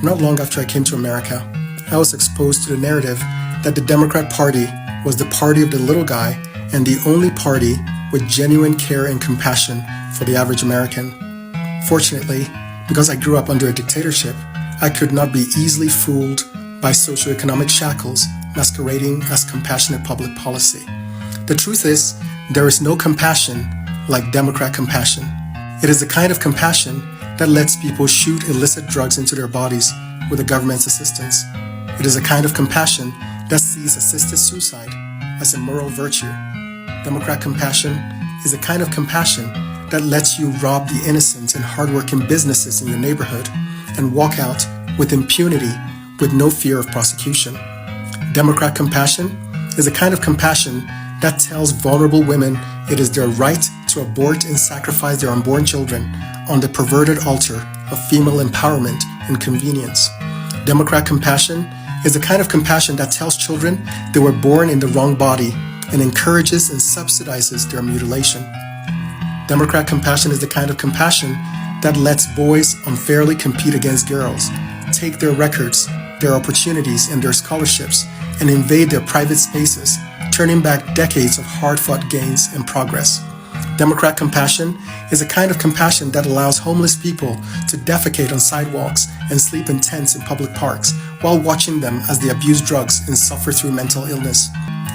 Not long after I came to America, I was exposed to the narrative that the Democrat Party was the party of the little guy and the only party with genuine care and compassion for the average American. Fortunately, because I grew up under a dictatorship, I could not be easily fooled by socioeconomic shackles masquerading as compassionate public policy. The truth is, there is no compassion like Democrat compassion. It is the kind of compassion that lets people shoot illicit drugs into their bodies with the government's assistance. It is a kind of compassion that sees assisted suicide as a moral virtue. Democrat compassion is a kind of compassion that lets you rob the innocent and hardworking businesses in your neighborhood and walk out with impunity with no fear of prosecution. Democrat compassion is a kind of compassion that tells vulnerable women it is their right to abort and sacrifice their unborn children on the perverted altar of female empowerment and convenience. Democrat compassion is the kind of compassion that tells children they were born in the wrong body and encourages and subsidizes their mutilation. Democrat compassion is the kind of compassion that lets boys unfairly compete against girls, take their records, their opportunities, and their scholarships, and invade their private spaces, turning back decades of hard-fought gains and progress. Democrat compassion is a kind of compassion that allows homeless people to defecate on sidewalks and sleep in tents in public parks while watching them as they abuse drugs and suffer through mental illness.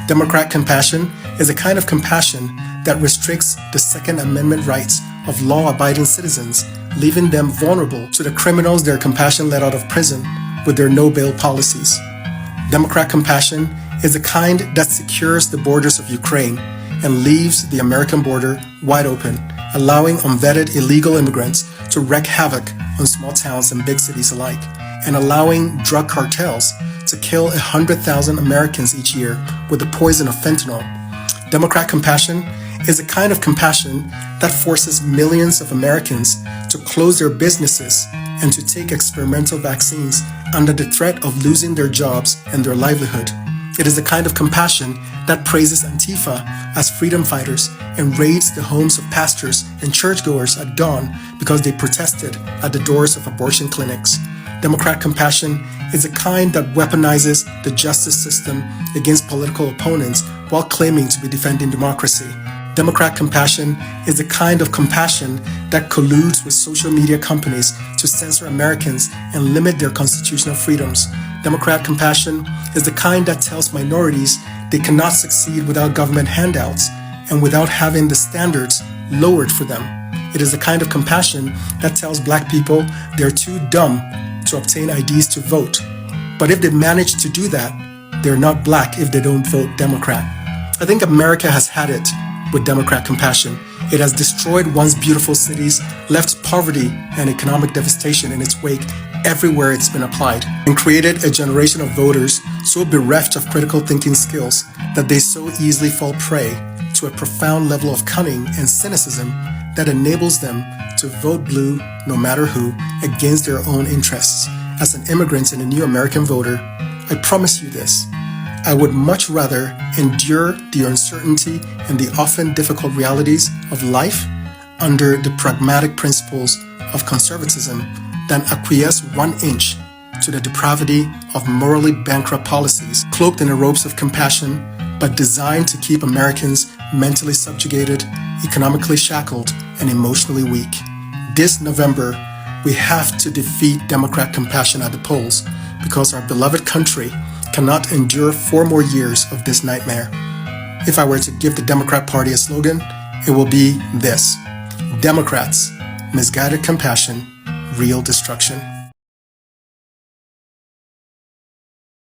Democrat compassion is a kind of compassion that restricts the Second Amendment rights of law-abiding citizens, leaving them vulnerable to the criminals their compassion let out of prison with their no-bail policies. Democrat compassion is the kind that secures the borders of Ukraine and leaves the American border wide open, allowing unvetted illegal immigrants to wreak havoc on small towns and big cities alike, and allowing drug cartels to kill 100,000 Americans each year with the poison of fentanyl. Democrat compassion is a kind of compassion that forces millions of Americans to close their businesses and to take experimental vaccines under the threat of losing their jobs and their livelihood. It is the kind of compassion that praises Antifa as freedom fighters and raids the homes of pastors and churchgoers at dawn because they protested at the doors of abortion clinics. Democrat compassion is the kind that weaponizes the justice system against political opponents while claiming to be defending democracy. Democrat compassion is the kind of compassion that colludes with social media companies to censor Americans and limit their constitutional freedoms. Democrat compassion is the kind that tells minorities they cannot succeed without government handouts and without having the standards lowered for them. It is the kind of compassion that tells Black people they're too dumb to obtain IDs to vote. But if they manage to do that, they're not Black if they don't vote Democrat. I think America has had it with Democrat compassion. It has destroyed once beautiful cities, left poverty and economic devastation in its wake everywhere it's been applied, and created a generation of voters so bereft of critical thinking skills that they so easily fall prey to a profound level of cunning and cynicism that enables them to vote blue no matter who against their own interests. As an immigrant and a new American voter, I promise you this: I would much rather endure the uncertainty and the often difficult realities of life under the pragmatic principles of conservatism than acquiesce 1 inch to the depravity of morally bankrupt policies cloaked in the robes of compassion but designed to keep Americans mentally subjugated, economically shackled, and emotionally weak. This November, we have to defeat Democrat compassion at the polls because our beloved country cannot endure 4 more years of this nightmare. If I were to give the Democrat Party a slogan, it will be this: Democrats, misguided compassion, real destruction.